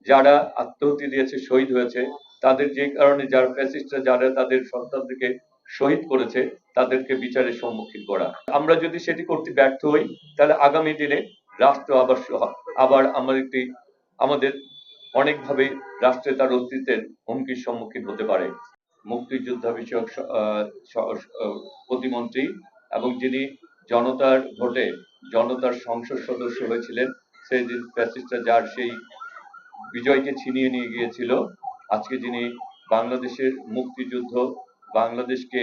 যারা আত্মাহুতি দিয়েছে, শহীদ হয়েছে, তাদের যে কারণে যারা ফ্যাসিস্টরা যারা তাদের সন্তানদেরকে শহীদ করেছে, তাদেরকে বিচারের সম্মুখীন করা। আমরা যদি সেটি করতে ব্যর্থ হই, তাহলে আগামী দিনে রাষ্ট্র আবার আমাদের অনেকভাবে রাষ্ট্রে তার অস্তিত্বের হুমকির সম্মুখীন হতে পারে। মুক্তিযোদ্ধা বিষয়ক প্রতিমন্ত্রী এবং যিনি জনতার ভোটে জনতার সংসদ সদস্য হয়েছিলেন, সেদিন ফ্যাসিস্টরা যার সেই বিজয়কে ছিনিয়ে নিয়ে গিয়েছিল, আজকে যিনি বাংলাদেশের মুক্তিযুদ্ধ, বাংলাদেশকে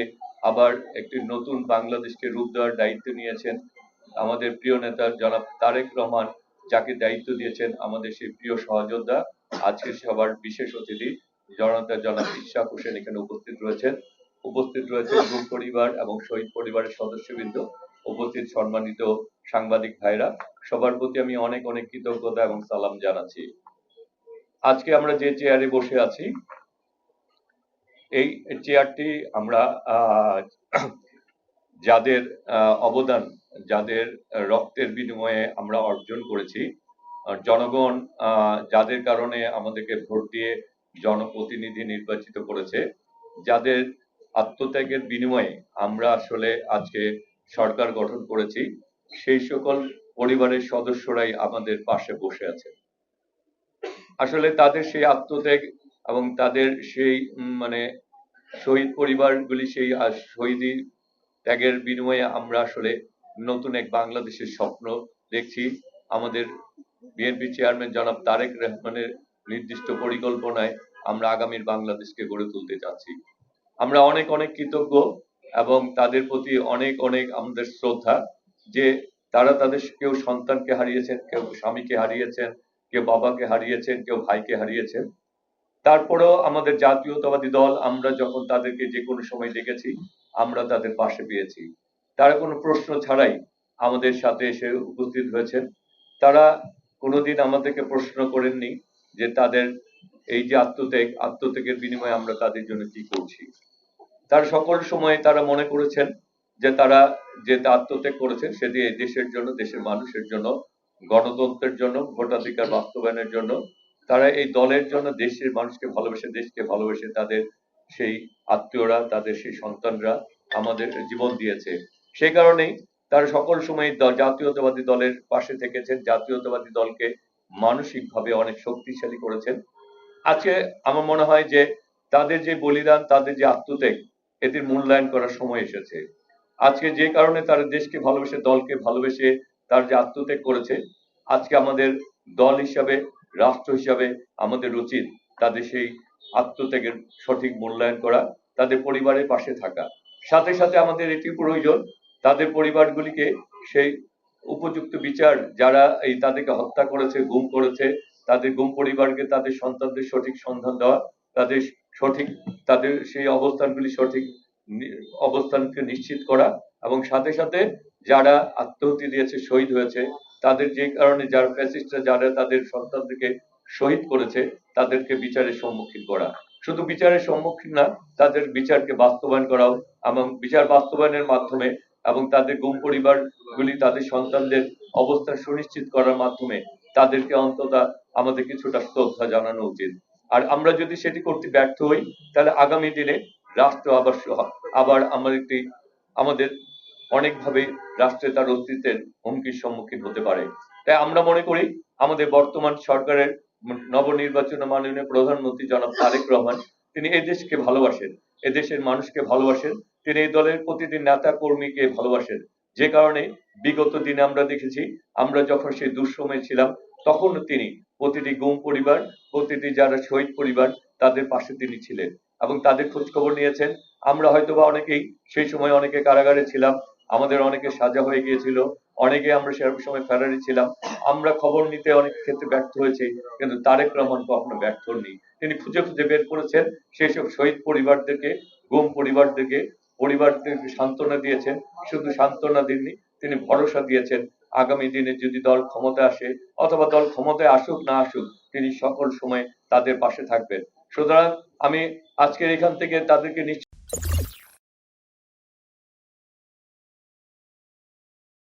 আবার একটি নতুন বাংলাদেশকে রূপ দেওয়ার দায়িত্ব নিয়েছেন আমাদের প্রিয় নেতা জনাব তারেক রহমান, যাকে দায়িত্ব দিয়েছেন আমাদের সেই প্রিয় সহযোদ্ধা। আজকে সবার বিশেষ অতিথি জনতা জনাব ইশরাক হোসেন এখানে উপস্থিত রয়েছেন গুম পরিবার এবং শহীদ পরিবারের সদস্যবৃন্দ, উপস্থিত সম্মানিত সাংবাদিক ভাইরা, সবার প্রতি আমি অনেক অনেক কৃতজ্ঞতা এবং সালাম জানাচ্ছি। আজকে আমরা যে চেয়ারে বসে আছি, এই চেয়ারটি আমরা যাদের অবদান, যাদের রক্তের বিনিময়ে আমরা অর্জন করেছি, জনগণ যাদের কারণে আমাদেরকে ভোট দিয়ে জনপ্রতিনিধি নির্বাচিত করেছে, যাদের আত্মত্যাগের বিনিময়ে আমরা আসলে আজকে সরকার গঠন করেছি, সেই সকল পরিবারের সদস্যরাই আমাদের পাশে বসে আছে। আসলে তাদের সেই আত্মত্যাগ এবং তাদের সেই শহীদ পরিবারগুলি সেই শহীদি ত্যাগের বিনিময়ে আমরা আসলে নতুন এক বাংলাদেশের স্বপ্ন দেখছি। আমাদের বিএনপি চেয়ারম্যান জনাব তারেক রহমানের নির্দিষ্ট পরিকল্পনায় আমরা আগামীর বাংলাদেশকে গড়ে তুলতে যাচ্ছি। আমরা অনেক অনেক কৃতজ্ঞ এবং তাদের প্রতি অনেক অনেক আমাদের শ্রদ্ধা, যে তারা তাদের কেউ সন্তানকে হারিয়েছেন, কেউ স্বামীকে হারিয়েছেন, কেউ বাবাকে হারিয়েছেন, কেউ ভাইকে হারিয়েছেন। তারপরেও আমাদের জাতীয়তাবাদী দল, আমরা যখন তাদেরকে যে কোনো সময় ডেকেছি, আমরা তাদের পাশে পেয়েছি। তারা কোনো প্রশ্ন ছাড়াই আমাদের সাথে এসে উপস্থিত হয়েছেন। তারা কোনোদিন আমাদেরকে প্রশ্ন করেননি যে তাদের এই যে আত্মত্যাগের বিনিময়ে আমরা তাদের জন্য কি করছি। তার সকল সময় তারা মনে করেছেন যে তারা যে আত্মত্যাগ করেছেন সেটি দেশের জন্য, দেশের মানুষের জন্য, গণতন্ত্রের জন্য, ভোটাধিকার বাস্তবায়নের জন্য। তারা এই দলের জন্য, দেশের মানুষকে ভালোবেসে, দেশকে ভালোবেসে তাদের সেই আত্মীয়রা, তাদের সেই সন্তানরা আমাদের জীবন দিয়েছে। সেই কারণেই তারা সকল সময় জাতীয়তাবাদী দলের পাশে থেকেছেন, জাতীয়তাবাদী দলকে মানসিকভাবে অনেক শক্তিশালী করেছেন। আজকে আমার মনে হয় যে তাদের যে বলিদান, তাদের যে আত্মত্যাগ, এটির মূল্যায়ন করার সময় এসেছে। আজকে যে কারণে তারা দেশকে ভালোবেসে, দলকে ভালোবেসে তার যে আত্মত্যাগ করেছে, আজকে আমাদের দল হিসাবে, রাষ্ট্র হিসাবে আমাদের উচিত তাদের সেই আত্মত্যাগের সঠিক মূল্যায়ন করা, তাদের পরিবারের পাশে থাকা। সাথে সাথে আমাদের এটি প্রয়োজন তাদের পরিবারগুলিকে সেই উপযুক্ত বিচার, যারা এই তাদেরকে হত্যা করেছে, গুম করেছে, তাদের গুম পরিবারকে তাদের সন্তানদের সঠিক সন্ধান দেওয়া, তাদের সেই অবস্থানগুলি সঠিক অবস্থানকে নিশ্চিত করা, এবং সাথে সাথে যারা আত্মাহুতি দিয়েছে, শহীদ হয়েছে, তাদের যে কারণে যারা ফ্যাসিস্টরা যারা তাদের সন্তানদেরকে শহীদ করেছে, তাদেরকে বিচারের সম্মুখীন করা। শুধু বিচারের সম্মুখীন না, তাদের বিচারকে বাস্তবায়ন করাও, এবং বিচার বাস্তবায়নের মাধ্যমে এবং তাদের গুম পরিবারগুলি তাদের সন্তানদের অবস্থান সুনিশ্চিত করার মাধ্যমে তাদেরকে অন্তত আমাদের কিছুটা শ্রদ্ধা জানানো উচিত। আর আমরা যদি সেটি করতে ব্যর্থ হই, তাহলে আগামী দিনে রাষ্ট্র আবার আমাদের অনেকভাবে রাষ্ট্রে তার অস্তিত্বের হুমকির সম্মুখীন হতে পারে। তাই আমরা মনে করি আমাদের বর্তমান সরকারের নবনির্বাচিত মাননীয় প্রধানমন্ত্রী জনাব তারেক রহমান, তিনি এই দেশকে ভালোবাসেন, এদেশের মানুষকে ভালোবাসেন, তিনি এই দলের প্রতিটি নেতা কর্মীকে ভালোবাসেন। যে কারণে বিগত দিনে আমরা দেখেছি, আমরা যখন সেই দুঃসময়ে ছিলাম, তখন তিনি প্রতিটি গুম পরিবার, প্রতিটি যারা শহীদ পরিবার, তাদের পাশে তিনি ছিলেন এবং তাদের খোঁজ খবর নিয়েছেন। আমরা হয়তোবা অনেকেই সেই সময় অনেকে কারাগারে ছিলাম, আমাদের অনেকে সাজা হয়ে গিয়েছিল, অনেকে আমরা সেরকম সময় ফেরারি ছিলাম, আমরা খবর নিতে অনেক ক্ষেত্রে ব্যর্থ হয়েছি, কিন্তু তারেক রহমান কখনো ব্যর্থ হননি। তিনি খুঁজে খুঁজে বের করেছেন সেই সব শহীদ পরিবারদেরকে, গুম পরিবারদেরকে সান্ত্বনা দিয়েছেন। শুধু সান্ত্বনা দেননি, তিনি ভরসা দিয়েছেন আগামী দিনে যদি দল ক্ষমতায় আসে, অথবা দল ক্ষমতায় আসুক না আসুক, তিনি সকল সময় তাদের পাশে থাকবেন। সুতরাং আমি আজকের এখান থেকে তাদেরকে